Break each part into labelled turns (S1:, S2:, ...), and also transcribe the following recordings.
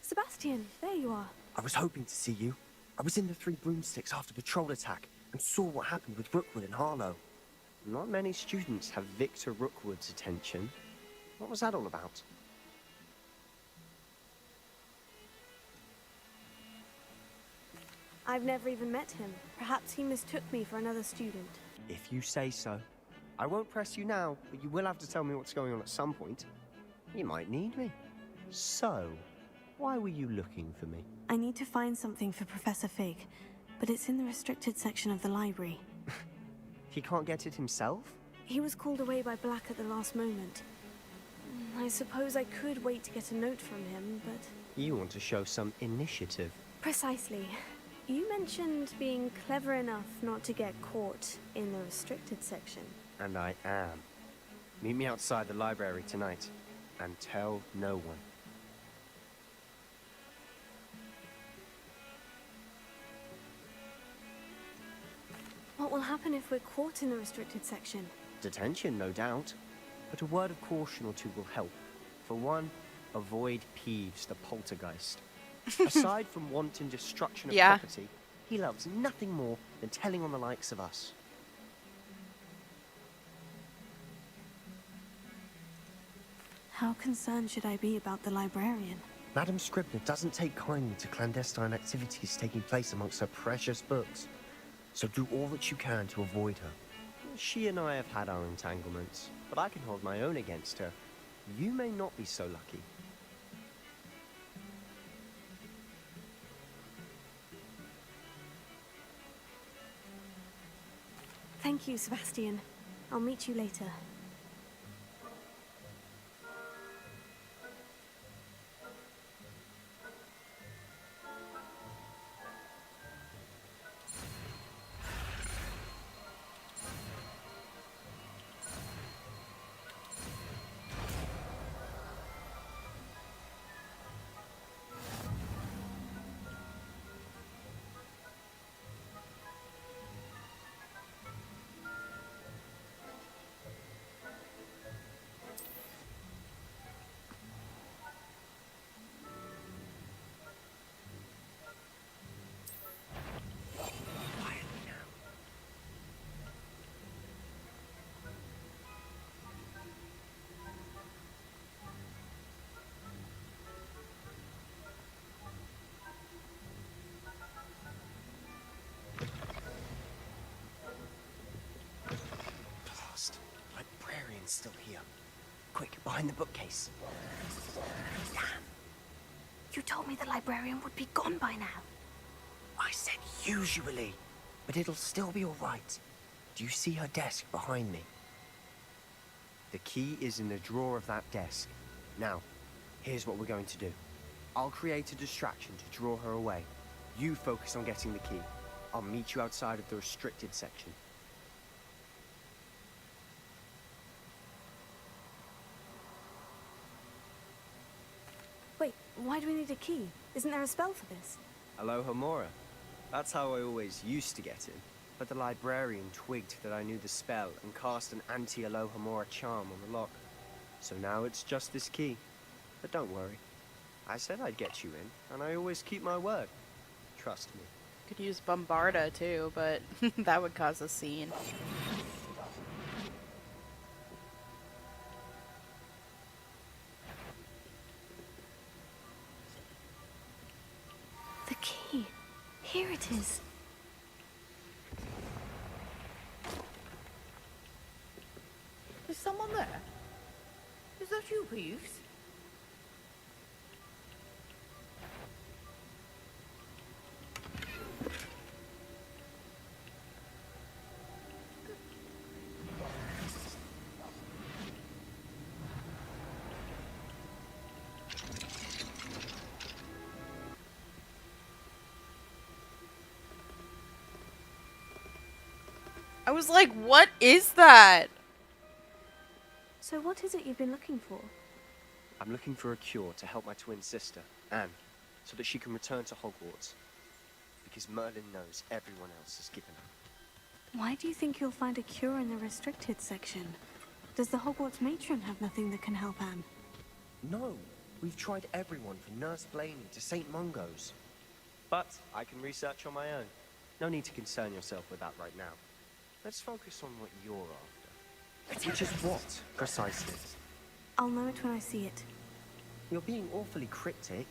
S1: Sebastian, there you are.
S2: I was hoping to see you. I was in the Three Broomsticks after the troll attack and saw what happened with Rookwood and Harlow. Not many students have Victor Rookwood's attention. What was that all about?
S1: I've never even met him. Perhaps he mistook me for another student.
S2: If you say so. I won't press you now, but you will have to tell me what's going on at some point. You might need me. So, why were you looking for me?
S1: I need to find something for Professor Fig, but it's in the restricted section of the library.
S2: He can't get it himself?
S1: He was called away by Black at the last moment. I suppose I could wait to get a note from him, but...
S2: You want to show some initiative.
S1: Precisely. You mentioned being clever enough not to get caught in the restricted section.
S2: And I am. Meet me outside the library tonight, and tell no one.
S1: What will happen if we're caught in the restricted section?
S2: Detention, no doubt. But a word of caution or two will help. For one, avoid Peeves, the poltergeist. Aside from wanton destruction of property, he loves nothing more than telling on the likes of us.
S1: How concerned should I be about the librarian?
S2: Madam Scribner doesn't take kindly to clandestine activities taking place amongst her precious books. So do all that you can to avoid her. She and I have had our entanglements, but I can hold my own against her. You may not be so lucky.
S1: Thank you, Sebastian. I'll meet you later. Librarian's still here. Quick, behind the bookcase. Damn. You told me the librarian would be gone by now.
S2: I said usually, but it'll still be all right. Do you see her desk behind me? The key is in the drawer of that desk. Now, here's what we're going to do. I'll create a distraction to draw her away. You focus on getting the key. I'll meet you outside of the restricted section.
S1: Wait, why do we need a key? Isn't there a spell for this?
S2: Alohomora. That's how I always used to get in. But the librarian twigged that I knew the spell and cast an anti-Alohomora charm on the lock. So now it's just this key. But don't worry. I said I'd get you in, and I always keep my word. Trust me.
S3: Could use Bombarda too, but that would cause a scene.
S1: The key. Here it is.
S4: Is someone there? Is that you, Peeves?
S3: I was like, what is that?
S1: So what is it you've been looking for?
S2: I'm looking for a cure to help my twin sister, Anne, so that she can return to Hogwarts. Because Merlin knows everyone else has given up.
S1: Why do you think you'll find a cure in the restricted section? Does the Hogwarts matron have nothing that can help Anne?
S2: No, We've tried everyone from Nurse Blaney to St. Mungo's. But I can research on my own. No need to concern yourself with that right now. Let's focus on what you're after. Which is what, precisely?
S1: I'll know it when I see it.
S2: You're being awfully cryptic.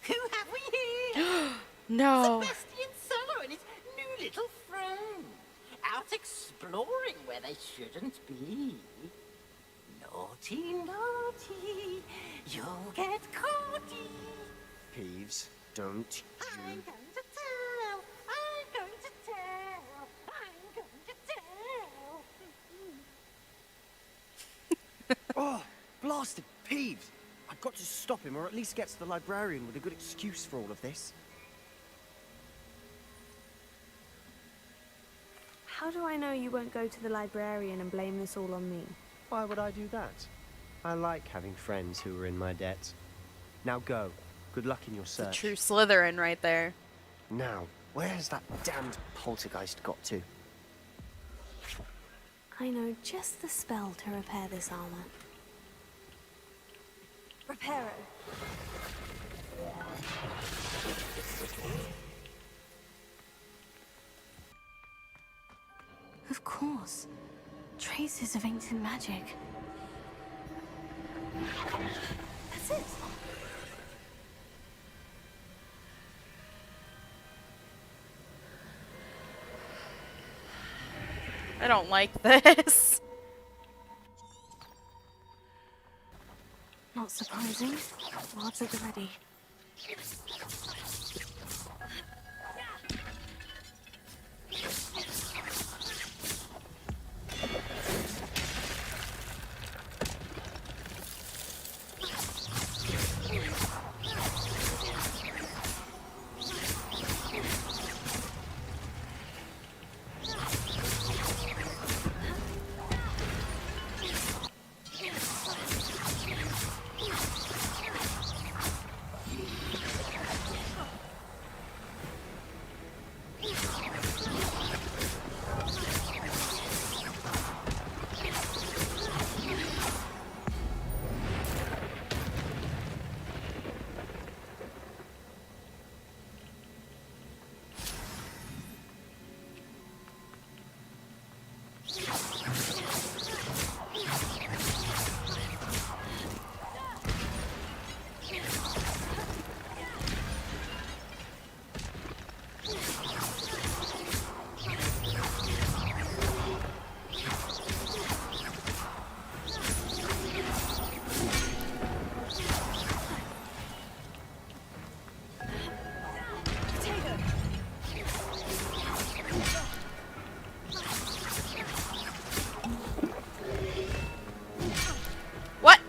S5: Who have we here?
S3: No.
S5: Sebastian Solo and his new little friend. Out exploring where they shouldn't be. Naughty, naughty. You'll get caughty.
S2: Peeves, don't
S5: I'm
S2: you...
S5: going to tell. I'm going to tell. I'm going to tell.
S2: Oh, blasted Peeves! I've got to stop him, or at least get to the librarian with a good excuse for all of this.
S1: How do I know you won't go to the librarian and blame this all on me?
S2: Why would I do that? I like having friends who are in my debt. Now go. Good luck in your
S3: The
S2: search.
S3: true Slytherin right there.
S2: Now, where's that damned poltergeist got to?
S1: I know just the spell to repair this armor. Reparo. Of course. Traces of ancient magic. That's it.
S3: I don't like this.
S1: Not surprising. Odds at the ready.
S3: What?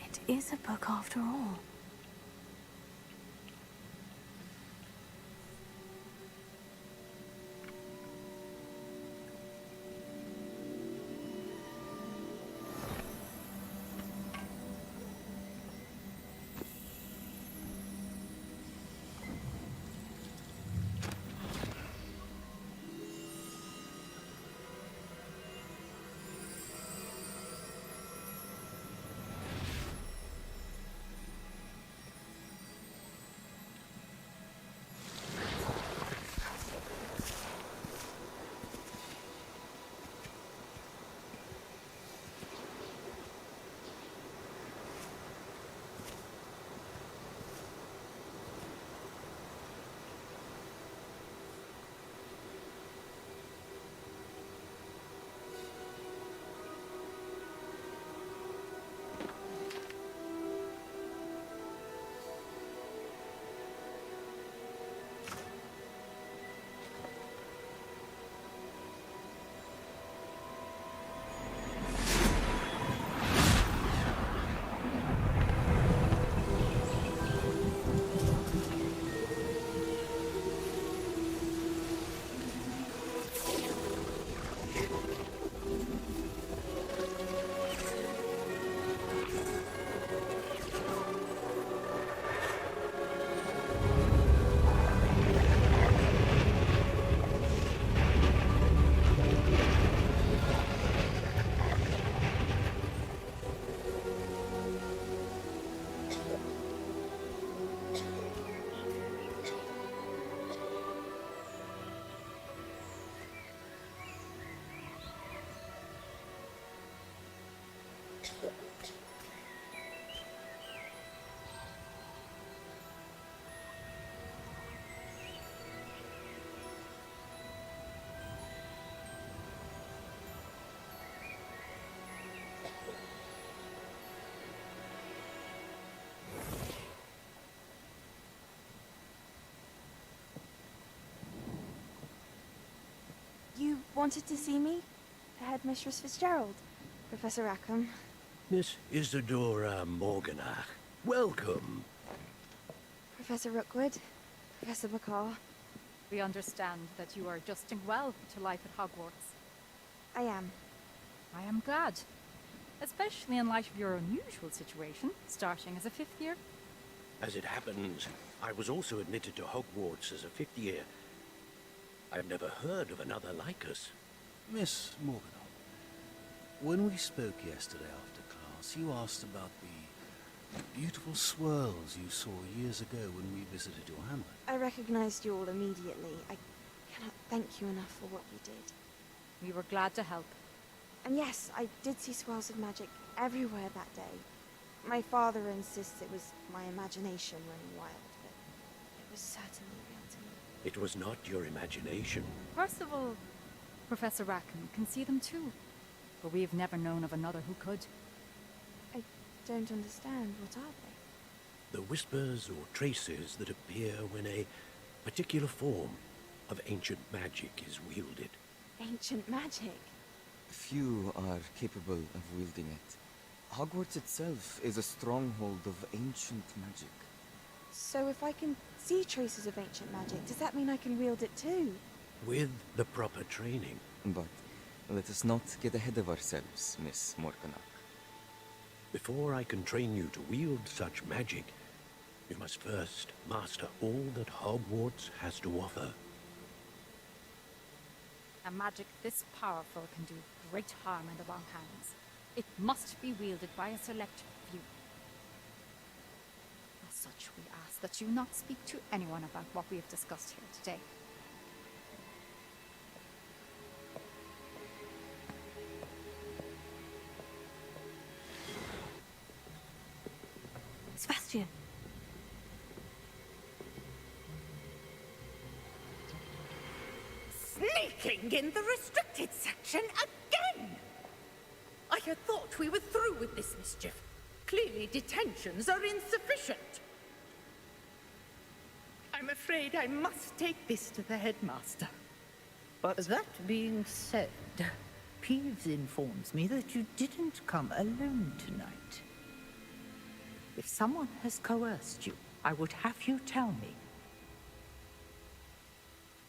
S1: It is a book after all.
S6: wanted to see me? Headmistress Fitzgerald, Professor Rackham.
S7: Miss Isadora Morganach, welcome.
S6: Professor Rookwood, Professor McCaw.
S8: We understand that you are adjusting well to life at Hogwarts.
S6: I am.
S8: I am glad. Especially in light of your unusual situation, starting as a 5th year.
S7: As it happens, I was also admitted to Hogwarts as a 5th year. I've never heard of another like us.
S9: Miss Morganach, when we spoke yesterday after class, you asked about the beautiful swirls you saw years ago when we visited your hamlet.
S6: I recognized you all immediately. I cannot thank you enough for what you did.
S8: We were glad to help.
S6: And yes, I did see swirls of magic everywhere that day. My father insists it was my imagination running wild, but it was certainly real to me.
S7: It was not your imagination.
S8: Percival, Professor Rackham can see them too. But we have never known of another who could.
S6: I don't understand. What are they?
S7: The whispers or traces that appear when a particular form of ancient magic is wielded.
S6: Ancient magic?
S10: Few are capable of wielding it. Hogwarts itself is a stronghold of ancient magic.
S6: So if I can see traces of ancient magic, does that mean I can wield it too?
S7: With the proper training.
S10: But let us not get ahead of ourselves, Miss Morganach.
S7: Before I can train you to wield such magic, you must first master all that Hogwarts has to offer.
S8: A magic this powerful can do great harm in the wrong hands. It must be wielded by a select few. As such, we ask that you not speak to anyone about what we have discussed here today.
S1: Sebastian.
S4: Sneaking in the restricted section again! I had thought we were through with this mischief. Clearly detentions are insufficient. I'm afraid I must take this to the headmaster.
S5: But that being said, Peeves informs me that you didn't come alone tonight. If someone has coerced you, I would have you tell me.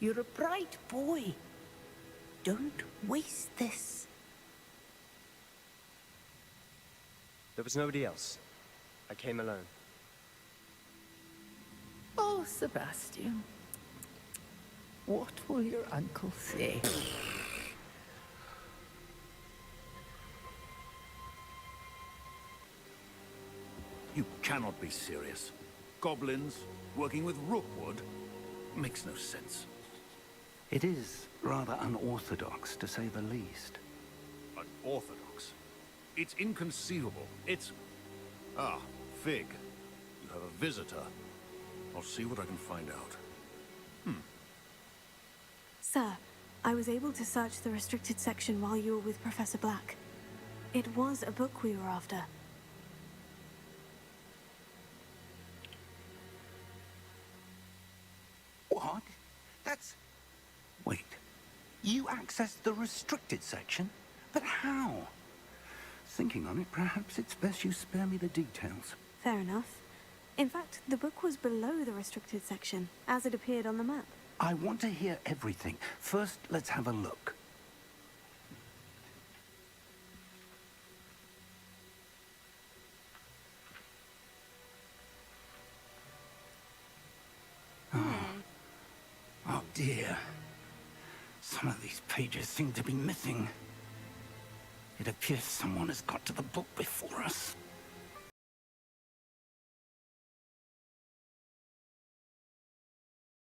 S5: You're a bright boy. Don't waste this.
S2: There was nobody else. I came alone.
S5: Oh, Sebastian. What will your uncle say?
S9: You cannot be serious. Goblins working with Rookwood makes no sense.
S11: It is rather unorthodox, to say the least.
S9: Unorthodox? It's inconceivable. It's... Ah, Fig. You have a visitor. I'll see what I can find out.
S12: Sir, I was able to search the restricted section while you were with Professor Black. It was a book we were after.
S11: What? That's... Wait. You accessed the restricted section? But how? Thinking on it, perhaps it's best you spare me the details.
S12: Fair enough. In fact, the book was below the restricted section, as it appeared on the map.
S11: I want to hear everything. First, let's have a look. Oh dear. Some of these pages seem to be missing. It appears someone has got to the book before us.